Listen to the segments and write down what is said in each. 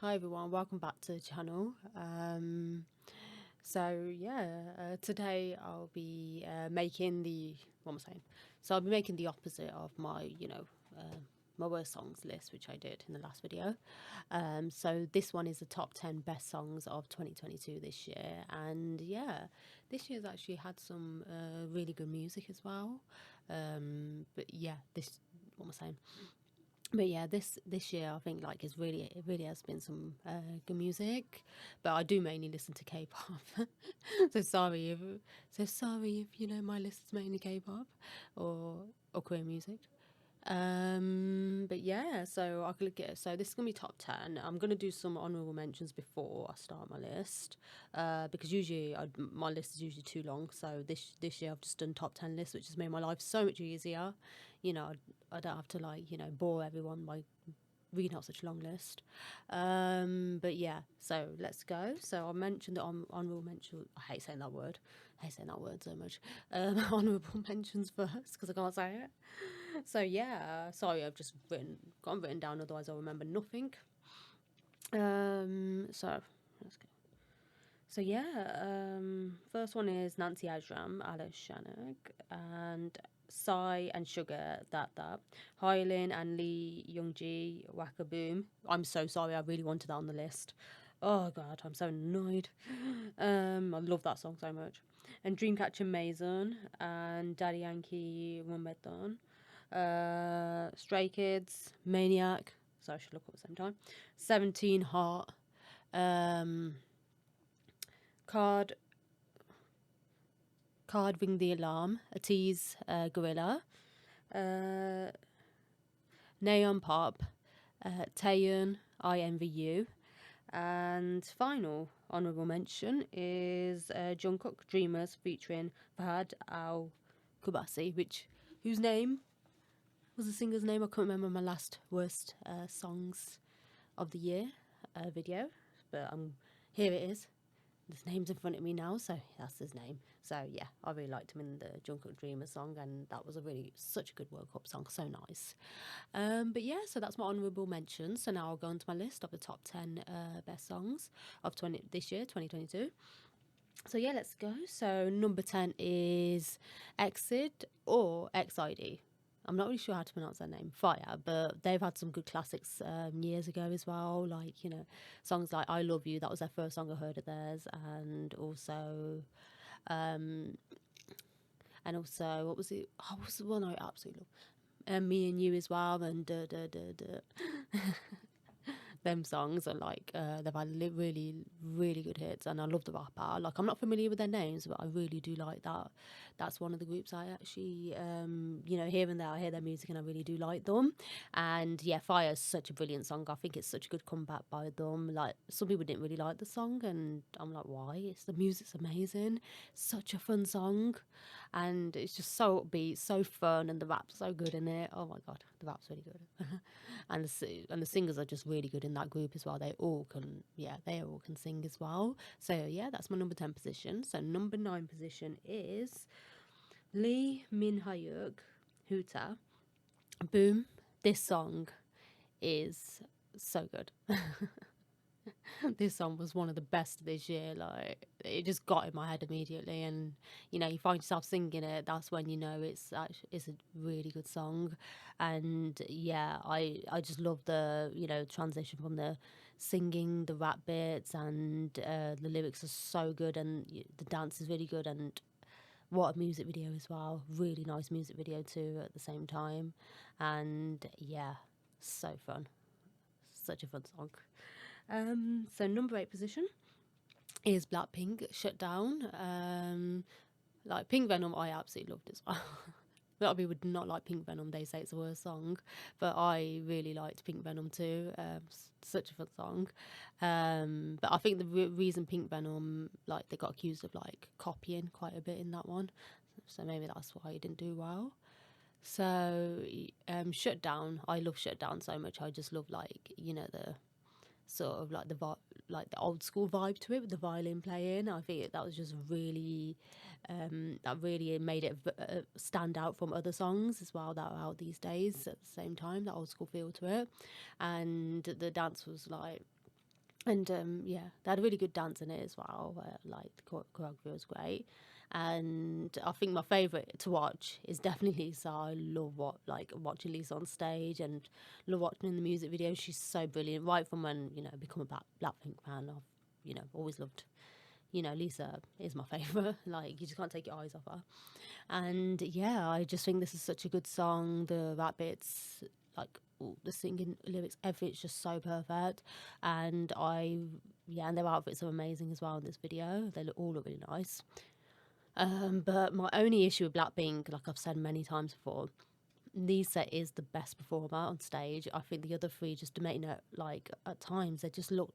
Hi everyone, welcome back to the channel. Today I'll be making the I'll be making the opposite of my my worst songs list, which I did in the last video. So this one is the top 10 best songs of 2022 this year, and yeah, this year's actually had some really good music as well. This year I think like it really has been some good music, but I do mainly listen to K-pop. so sorry if you know my list is mainly K-pop or Korean music. So this is gonna be top 10. I'm gonna do some honorable mentions before I start my list, because usually my list is usually too long. So this year I've just done top 10 lists, which has made my life so much easier. I don't have to bore everyone by reading out such a long list. So let's go. So I mentioned the honorable mention. I hate saying that word. I hate saying that word so much. Honorable mentions first because I can't say it. So yeah, sorry, I've just got written down. Otherwise, I'll remember nothing. So let's go. So yeah, first one is 𝓨𝓘 and Psy and Sugar that Hyolyn and Lee Youngji Waka Boom. I'm so sorry, I really wanted that on the list. Oh god, I'm so annoyed. I love that song so much. And Dreamcatcher Mason and Daddy Yankee Rumbeton. Stray Kids, Maniac. So I should look up at the same time. 17 Heart. Card Ring the Alarm, a tease Gorilla, Neon Pop, 𝓕𝓐 I Envy You, and final honourable mention is Jungkook Dreamers featuring 𝓨𝓘 whose name was the singer's name? I can't remember my last worst songs of the year video, but here it is. His name's in front of me now, so that's his name. So yeah, I really liked him in the Jungkook Dreamers song, and that was such a good World Cup song, so nice. So that's my honourable mention. So now I'll go into my list of the top 10 best songs of this year, 2022. So yeah, let's go. So number 10 is 𝓕𝓚 or 𝓕𝓚. I'm not really sure how to pronounce their name, Fire, but they've had some good classics years ago as well. Songs like I Love You, that was their first song I heard of theirs. And also, what was it? Oh, what was the one I absolutely love? Me and You as well, and 𝓬𝓫. Them songs are they've had really good hits, and I love the rapper. I'm not familiar with their names, but I really do like that. That's one of the groups I actually here and there I hear their music and I really do like them. And yeah, Fire is such a brilliant song. I think it's such a good comeback by them. Some people didn't really like the song, and I'm like, why? The music's amazing, such a fun song, and it's just so upbeat, so fun, and the rap's so good in it. Oh my god, the rap's really good. and the singers are just really good in that group as well. They all can sing as well. So yeah, that's my number 10 position. So number 9 position is Lee Min-hyuk Hoota. Boom. This song is so good. This song was one of the best this year. It just got in my head immediately, and you find yourself singing it. That's when you know it's a really good song. And yeah, I just love the transition from the singing, the rap bits, and the lyrics are so good, and the dance is really good, and what a music video as well. Really nice music video too at the same time. And yeah, so fun. Such a fun song. So number 8 position is Blackpink, Shut Down. Pink Venom, I absolutely loved as well. A lot of people do not like Pink Venom. They say it's the worst song, but I really liked Pink Venom too. Such a fun song. But I think the reason Pink Venom, they got accused of copying quite a bit in that one, so maybe that's why it didn't do well. So Shut Down, I love Shut Down so much. I just love the sort of the old school vibe to it with the violin playing. I think that was just really that really made it stand out from other songs as well that are out these days at the same time, that old school feel to it. And the dance was And yeah, they had a really good dance in it as well. Like the choreography was great, and I think my favourite to watch is definitely Lisa. I love watching Lisa on stage, and love watching in the music videos. She's so brilliant. Right from when I become a Blackpink fan, I've always loved. Lisa is my favourite. Like, you just can't take your eyes off her. And yeah, I just think this is such a good song. The rap bits, like the singing lyrics, everything's just so perfect. And and their outfits are amazing as well in this video. They all look really nice. But my only issue with Blackpink, like I've said many times before, Lisa is the best performer on stage. I think the other three just making it, like, at times they just don't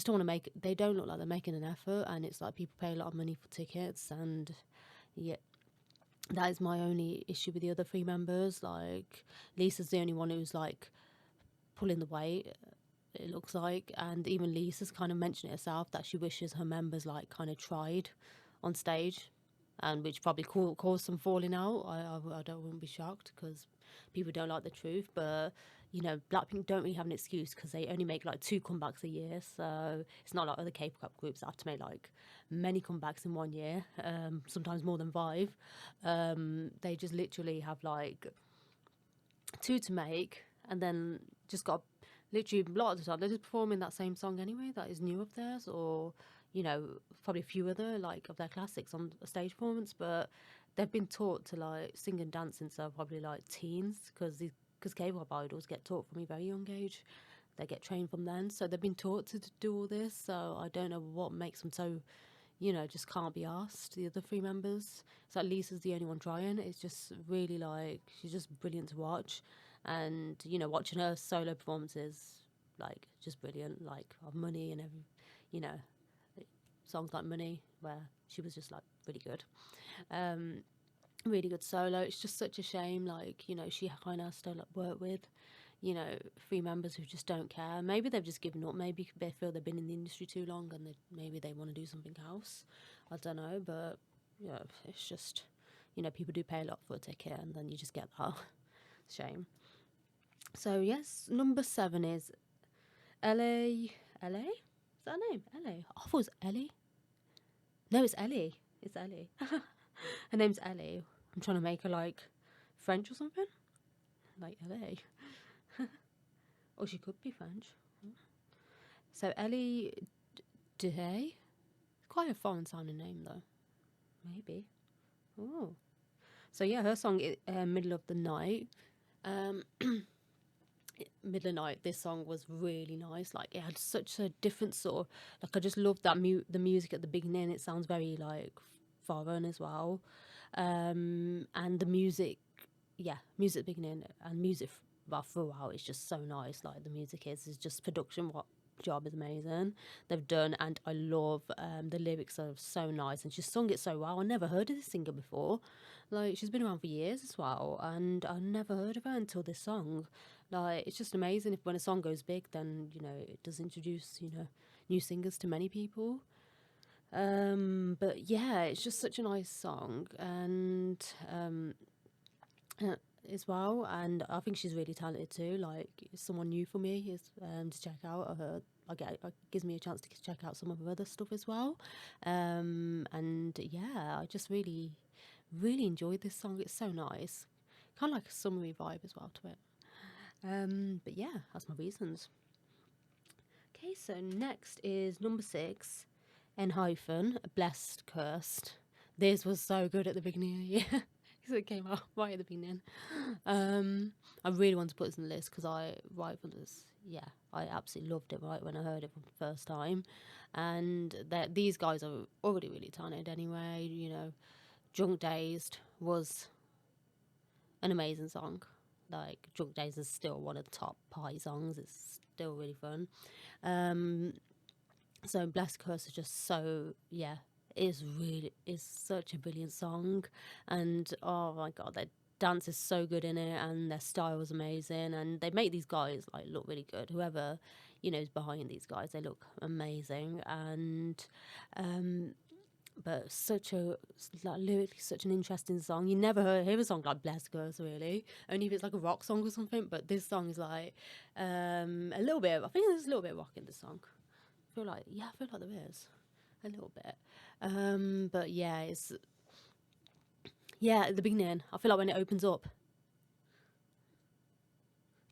want to they don't look like they're making an effort, and it's like people pay a lot of money for tickets, and yeah, that is my only issue with the other three members. Like, Lisa's the only one who's like pulling the weight, it looks like, and even Lisa's kind of mentioned it herself that she wishes her members like kind of tried on stage, and which probably caused some falling out. Wouldn't be shocked, because people don't like the truth, but Blackpink don't really have an excuse, because they only make like 2 comebacks a year, so it's not like other K-pop groups that have to make like many comebacks in 1 year, sometimes more than 5. They just literally have like 2 to make, and then just got literally a lot of the time they're just performing that same song anyway that is new of theirs, or probably a few other like of their classics on a stage performance. But they've been taught to like sing and dance since they're probably like teens, because K-pop idols get taught from a very young age. They get trained from then, so they've been taught to do all this. So I don't know what makes them so just can't be asked. The other 3 members, so at least Lisa's the only one trying. It's just really like, she's just brilliant to watch, and watching her solo performances, like, just brilliant. Like, of Money and every songs like Money, where she was just like really good. Really good solo. It's just such a shame, like, she kind of has to like work with 3 members who just don't care. Maybe they've just given up. Maybe they feel they've been in the industry too long, and maybe they want to do something else. I don't know, but yeah, it's just people do pay a lot for a ticket, and then you just get that. Shame. So yes, number 7 is 𝓭. 𝓭? Is that her name? 𝓭. I thought it was Ellie. No, it's Ellie. It's Ellie. Her name's Ellie. I'm trying to make her like French or something. Like 𝓭. Or she could be French. So 𝓭. Quite a foreign sounding name though. Maybe. Oh. So yeah, her song Middle of the Night. Middle of the Night, this song was really nice. Like, it had such a different sort of, like, I just loved that the music at the beginning. It sounds very like foreign as well. And the music, music at the beginning and music throughout is just so nice. Like, the music is just production job is amazing they've done, and I love the lyrics are so nice, and she's sung it so well. I never heard of this singer before. Like, she's been around for years as well, and I never heard of her until this song. Like, it's just amazing. If when a song goes big, then it does introduce new singers to many people. But yeah, it's just such a nice song, and as well, and I think she's really talented too. Like, someone new for me is to check out. It gives me a chance to check out some of her other stuff as well. And yeah, I just really enjoyed this song. It's so nice, kind of like a summery vibe as well to it. But yeah, that's my reasons. Okay, so next is number 6, 𝓭 Blessed Cursed. This was so good at the beginning of the year. Because it came out right at the beginning. I really want to put this on the list, because I absolutely loved it right when I heard it for the first time. And these guys are already really talented anyway. Drunk Dazed was an amazing song. Like, Drunk Dazed is still one of the top party songs. It's still really fun. So Blessed Curse is just so, is such a brilliant song. And oh my god, their dance is so good in it, and their style is amazing, and they make these guys like look really good. Whoever is behind these guys, they look amazing. And but lyrically such an interesting song. You never hear a song like Blessed Girls, really, only if it's like a rock song or something. But this song is like a little bit, I think there's a little bit of rock in this song. feel like there is a little bit. But yeah, it's at the beginning. I feel like when it opens up. I'm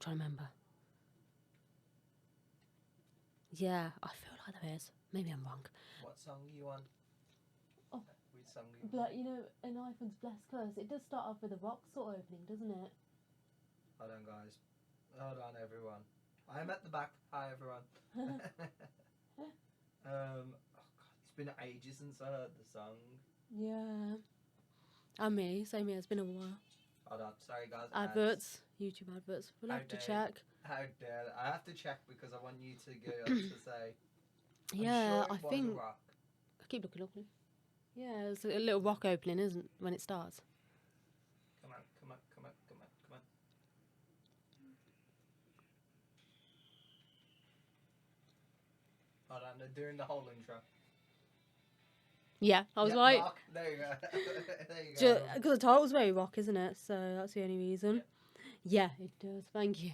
trying to remember. Yeah, I feel like there is. Maybe I'm wrong. What song are you on? Oh, which song are you on? But you know, an iPhone's blessed curse. It does start off with a rock sort of opening, doesn't it? Hold on, guys. Hold on, everyone. I'm at the back. Hi, everyone. Oh God, it's been ages since I heard the song. Yeah. And me, same here. It's been a while. Hold on, sorry guys. Adverts, YouTube adverts. We'll have to check. How dare I have to check because I want you to go to say. Yeah, sure I think. Rock. I keep looking. Yeah, it's a little rock opening, isn't it, when it starts? Come on. Hold on, they're doing the whole intro. Yeah, I was like, rock. There you go. There you go. Because the title's very rock, isn't it? So that's the only reason. Yeah, it does. Thank you.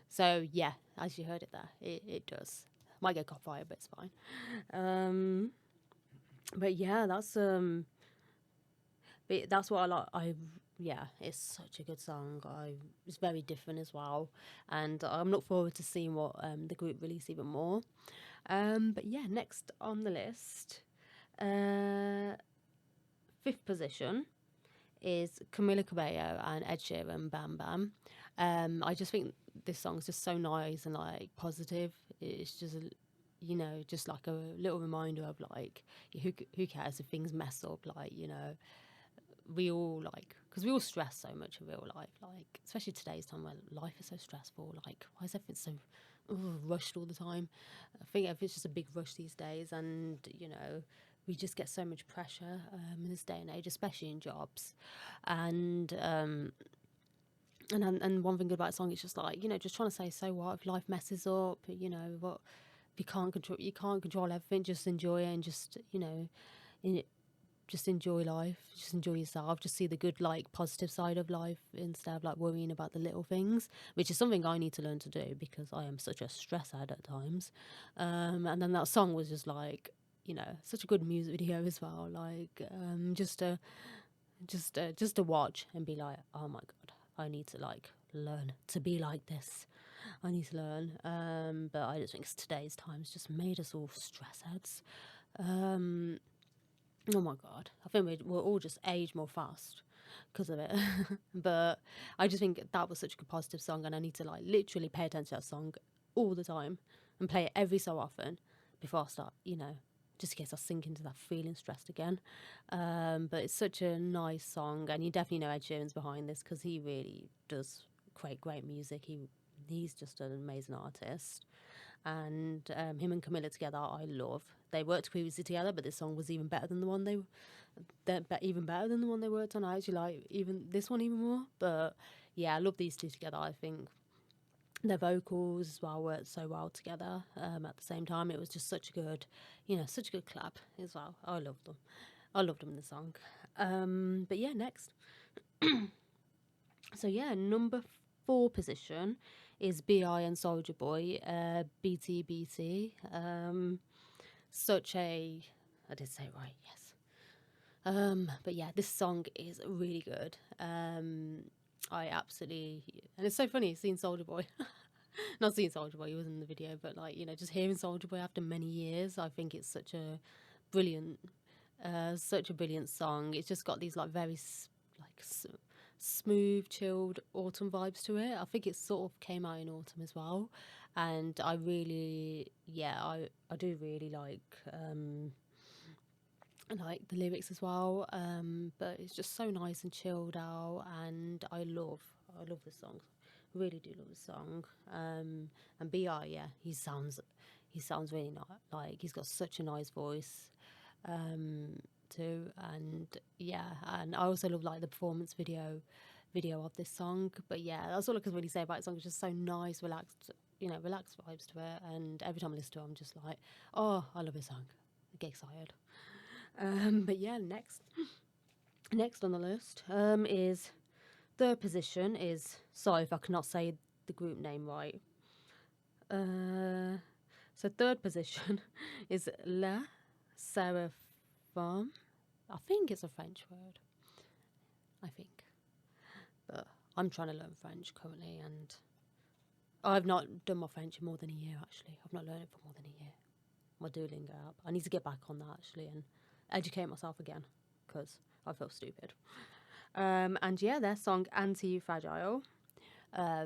So yeah, as you heard it there, it does. Might get copyright, but it's fine. But yeah, that's what I like. It's such a good song. It's very different as well, and I'm looking forward to seeing what the group release even more. But yeah, next on the list, 5th position is Camila Cabello and Ed Sheeran, Bam Bam. I just think this song is just so nice and like positive. It's just just like a little reminder of like who cares if things mess up, like we all because we all stress so much in real life, like especially today's time where life is so stressful. Like why is everything so rushed all the time? I think it's just a big rush these days, and we just get so much pressure in this day and age, especially in jobs. And one thing good about the song is just like just trying to say, so what if life messes up? What you can't control everything. Just enjoy it, and just just enjoy life. Just enjoy yourself. Just see the good, like positive side of life instead of like worrying about the little things, which is something I need to learn to do because I am such a stress head at times. And then that song was just like such a good music video as well. Like just to watch and be like, oh my god, I need to like learn to be like this. I need to learn. But I just think today's times just made us all stress heads. Oh my god, I think we'll all just age more fast because of it. But I just think that was such a good positive song, and I need to like literally pay attention to that song all the time and play it every so often before I start, just in case I sink into that feeling stressed again. But it's such a nice song, and you definitely know Ed Sheeran's behind this because he really does create great music. He's just an amazing artist. And him and Camilla together, I love. They worked previously together, but this song was even better than the one they worked on. I actually like even this one even more. But yeah, I love these two together. I think their vocals as well worked so well together. At the same time, it was just such a good collab as well. I loved them in the song. But yeah, next. So yeah, number 4 position is B.I. and Soulja Boy, BTBT. I did say it right, yes. But yeah, this song is really good. I absolutely, and it's so funny seeing Soulja Boy. Not seeing Soulja Boy, he was in the video, but like just hearing Soulja Boy after many years, I think it's such a brilliant song. It's just got these like very smooth, chilled autumn vibes to it. I think it sort of came out in autumn as well, and I really, I do really like the lyrics as well. But it's just so nice and chilled out, and I love this song. Really do love the song. And B.I., he sounds really nice. Like he's got such a nice voice. Too, and and I also love like the performance video of this song. But yeah, that's all I can really say about the song. It's just so nice, relaxed vibes to it, and every time I listen to it I'm just like, oh, I love this song. I get excited. But yeah, next on the list is 3rd position is, sorry if I cannot say the group name right, So third position is 𝓕𝓪𝓬𝓬𝓫. I think it's a French word. I think. But I'm trying to learn French currently, and I've not done my French in more than a year, actually. I've not learned it for more than a year. My Duolingo app. I need to get back on that, actually, and educate myself again, because I feel stupid. And yeah, their song Anti-Fragile,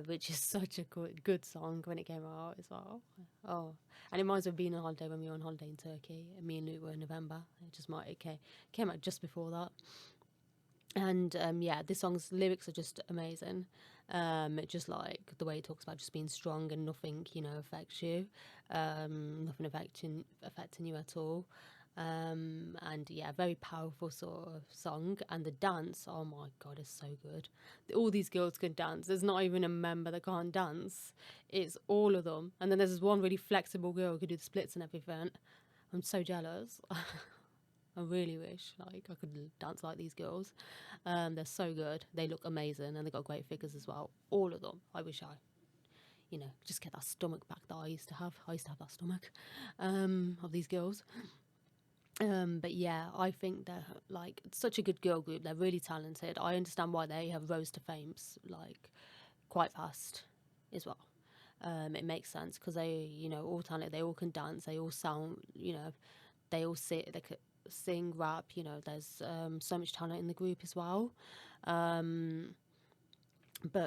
which is such a good song when it came out as well. Oh, and it reminds me of being on holiday when we were on holiday in Turkey. And me and Luke were in November. It came out just before that. And yeah, this song's lyrics are just amazing. Just like the way it talks about just being strong and nothing, affects you, nothing affecting you at all. And yeah, very powerful sort of song. And the dance, oh my god, is so good. All these girls can dance. There's not even a member that can't dance. It's all of them. And then there's this one really flexible girl who could do the splits and everything. I'm so jealous. I really wish I could dance like these girls. They're so good. They look amazing, and they've got great figures as well. All of them. I wish I, just get that stomach back that I used to have. I used to have that stomach of these girls. But yeah, I think they're such a good girl group. They're really talented. I understand why they have rose to fame quite fast as well. It makes sense because they, all talented. They all can dance. They all sound, they all sit. They could sing, rap. There's so much talent in the group as well. But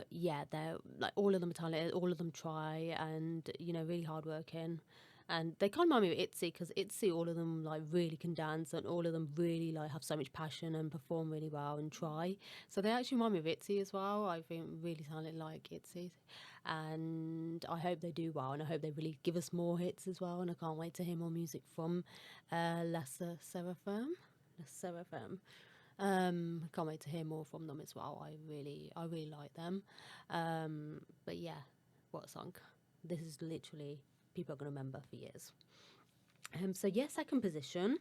yeah, they're all of them are talented. All of them try, and really hardworking. And they kind of remind me of 𝓕𝓐𝓐, because 𝓕𝓐𝓐, all of them really can dance, and all of them really have so much passion and perform really well and try. So they actually remind me of 𝓕𝓐𝓐 as well. I think really talented like 𝓕𝓐𝓐, and I hope they do well, and I hope they really give us more hits as well. And I can't wait to hear more music from 𝓕𝓪𝓬𝓬𝓪. Can't wait to hear more from them as well. I really like them. But yeah, what a song! This is literally, people are going to remember for years. So yeah, second position.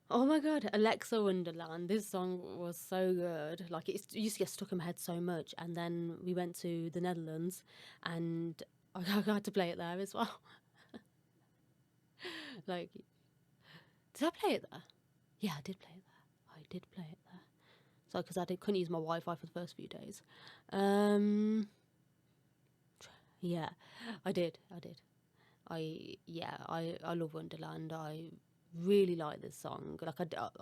Oh my god, Alexa Wonderland. This song was so good. It used to get stuck in my head so much. And then we went to the Netherlands, and I had to play it there as well. Did I play it there? Yeah, I did play it there. I did play it there. So, because couldn't use my Wi-Fi for the first few days. Yeah, I did. I love Wonderland. I really like this song. I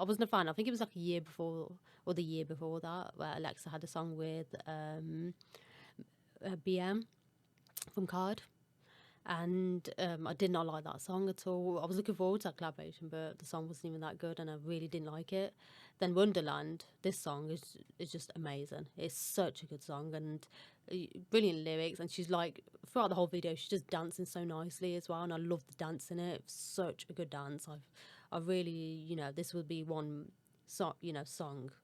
wasn't a fan. I think it was a year before, or the year before that, where Alexa had a song with BM from Card. And I did not like that song at all. I was looking forward to that collaboration, but the song wasn't even that good, and I really didn't like it. Then Wonderland, this song is just amazing. It's such a good song, and brilliant lyrics. And she's throughout the whole video, she's just dancing so nicely as well, and I love the dance in it. It's such a good dance. I really, this would be one song that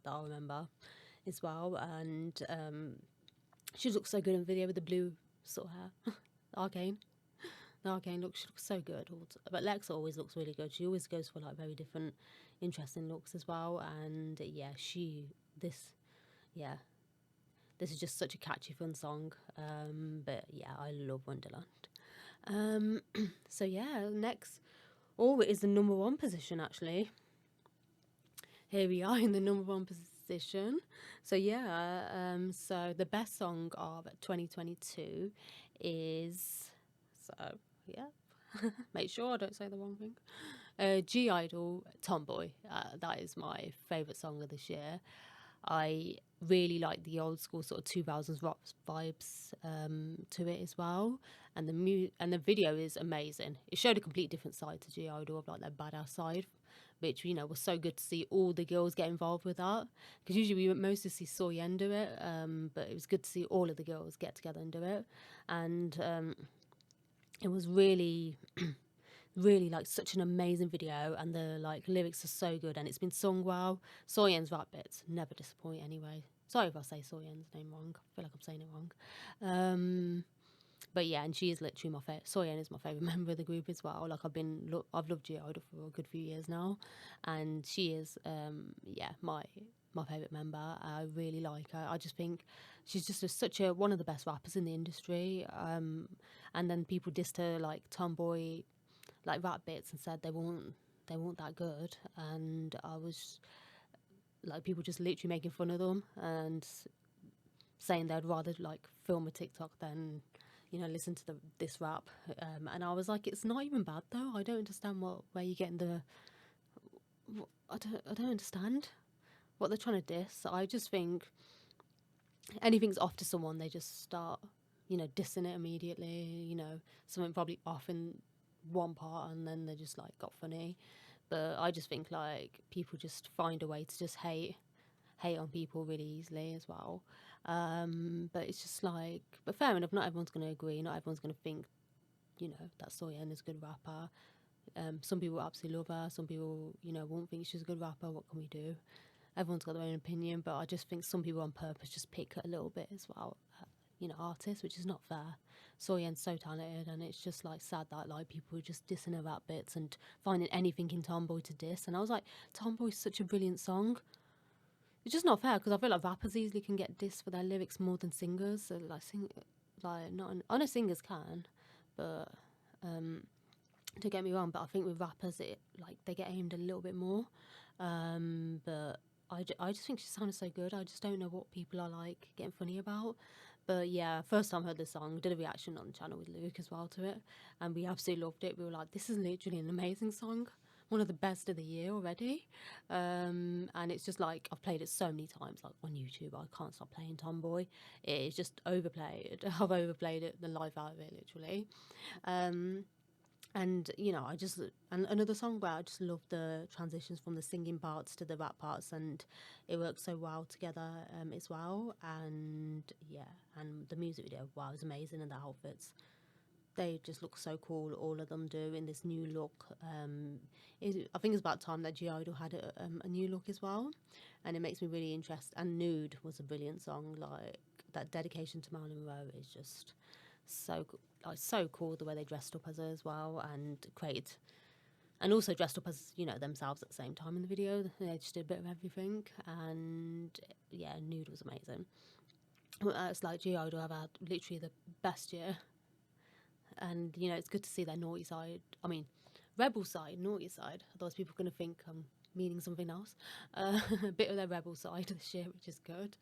I'll remember as well. And she looks so good in the video with the blue sort of hair. Arcane. The Arcane look, she looks so good. But Alexa always looks really good. She always goes for very different, interesting looks as well. And yeah, this is just such a catchy, fun song. But yeah, I love Wonderland. So yeah, next, it is the number one position actually. Here we are in the number one position. So yeah, so the best song of 2022 is, so yeah, make sure I don't say the wrong thing. 𝓕𝓪𝓬𝓬𝓪 Tomboy. That is my favourite song of this year. I really like the old school sort of 2000s rock vibes to it as well, and the video is amazing. It showed a complete different side to 𝓕𝓪𝓬𝓬𝓪, of their badass side, which was so good to see all the girls get involved with that, because usually we mostly see 𝓲𝓘𝓬𝓬𝓬𝓪 do it, but it was good to see all of the girls get together and do it. And it was really really such an amazing video, and the lyrics are so good, and it's been sung well. 𝓲𝓘𝓬𝓬's rap bits never disappoint anyway. Sorry if I say 𝓲𝓘𝓬's name wrong. I feel like I'm saying it wrong. But yeah, and she is literally my favorite. 𝓲𝓘𝓬 is my favorite member of the group as well. I've loved 𝓕𝓪𝓬𝓬𝓪 for a good few years now, and she is my my favourite member. I really like her. I just think she's just such a one of the best rappers in the industry. And then people dissed her like tomboy, like rap bits, and said they weren't that good. And I was like, people just literally making fun of them and saying they'd rather like film a TikTok than, you know, listen to this rap. And I was like, it's not even bad though. I don't understand where you're getting the. I don't understand what they're trying to diss. I just think anything's off to someone, they just start, you know, dissing it immediately. You know, something probably off in one part, and then they just like got funny. But I just think like people just find a way to just hate on people really easily as well. But it's just like, but fair enough, not everyone's going to agree, not everyone's going to think, you know, that 𝓲𝓘 is a good rapper. Some people absolutely love her, some people, you know, won't think she's a good rapper. What can we do? Everyone's got their own opinion, but I just think some people on purpose just pick a little bit as well, you know, artists, which is not fair. 𝓲𝓘's so talented, and it's just like sad that like people are just dissing her rap bits and finding anything in Tomboy to diss. And I was like, Tomboy's such a brilliant song. It's just not fair, because I feel like rappers easily can get dissed for their lyrics more than singers. So I know singers can, but don't get me wrong. But I think with rappers, they get aimed a little bit more. But I just think she sounded so good. I just don't know what people are like getting funny about. But yeah, first time I heard the song, did a reaction on the channel with Luke as well to it, and we absolutely loved it. We were like, this is literally an amazing song. One of the best of the year already. And it's just like, I've played it so many times, like on YouTube. I can't stop playing Tomboy. It's just overplayed. I've overplayed it, the life out of it, literally. And, you know, and another song where I just love the transitions from the singing parts to the rap parts, and it works so well together as well. And yeah, and the music video, wow, it was amazing, and the outfits. They just look so cool, all of them do, in this new look. I think it's about time that 𝓲𝓘 had a new look as well, and it makes me really interested. And Nude was a brilliant song, like that dedication to Marilyn Monroe is just so cool, the way they dressed up as her as well, and also dressed up as, you know, themselves at the same time in the video. They just did a bit of everything, and yeah, Nude was amazing. It's like 𝓲𝓘 have had literally the best year. And, you know, it's good to see their naughty side. I mean, rebel side, naughty side. Otherwise people are going to think I'm meaning something else. A bit of their rebel side this year, which is good.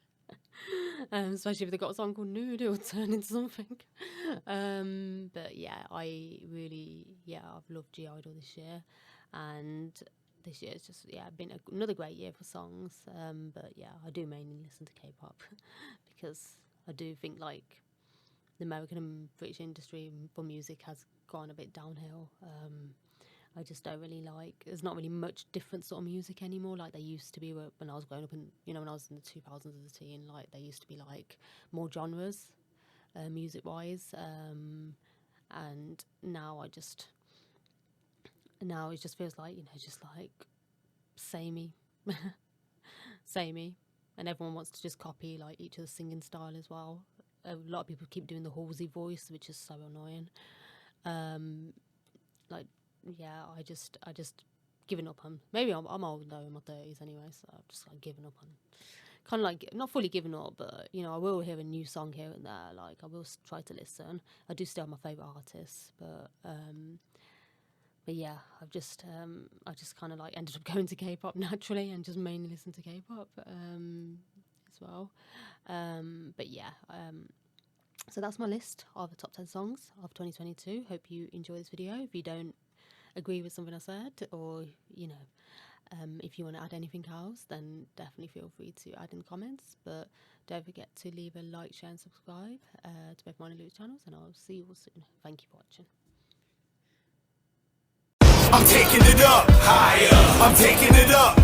Especially if they've got a song called Nude, it'll turn into something. But yeah, I've loved 𝓲𝓘 this year. And this year it's just, been another great year for songs. But yeah, I do mainly listen to K-pop because I do think like the American and British industry for music has gone a bit downhill. I just don't really like, there's not really much different sort of music anymore like there used to be when I was growing up, and, you know, when I was in the 2000s as a teen, like there used to be like more genres music wise, and now it just feels like, you know, just like samey and everyone wants to just copy like each other's singing style as well. A lot of people keep doing the Halsey voice, which is so annoying. I just given up on. Maybe I'm old though, in my 30s anyway, so I've just like given up on. Kind of like not fully given up, but, you know, I will hear a new song here and there. Like I will try to listen. I do still have my favourite artists, but yeah, I just kind of like ended up going to K-pop naturally and just mainly listen to K-pop as well. But yeah, so that's my list of the top 10 songs of 2022. Hope you enjoy this video. If you don't agree with something I said, or, you know, if you want to add anything else, then definitely feel free to add in the comments. But don't forget to leave a like, share and subscribe to both mine and Luke's channels, and I'll see you all soon. Thank you for watching. I'm taking it up higher. I'm taking it up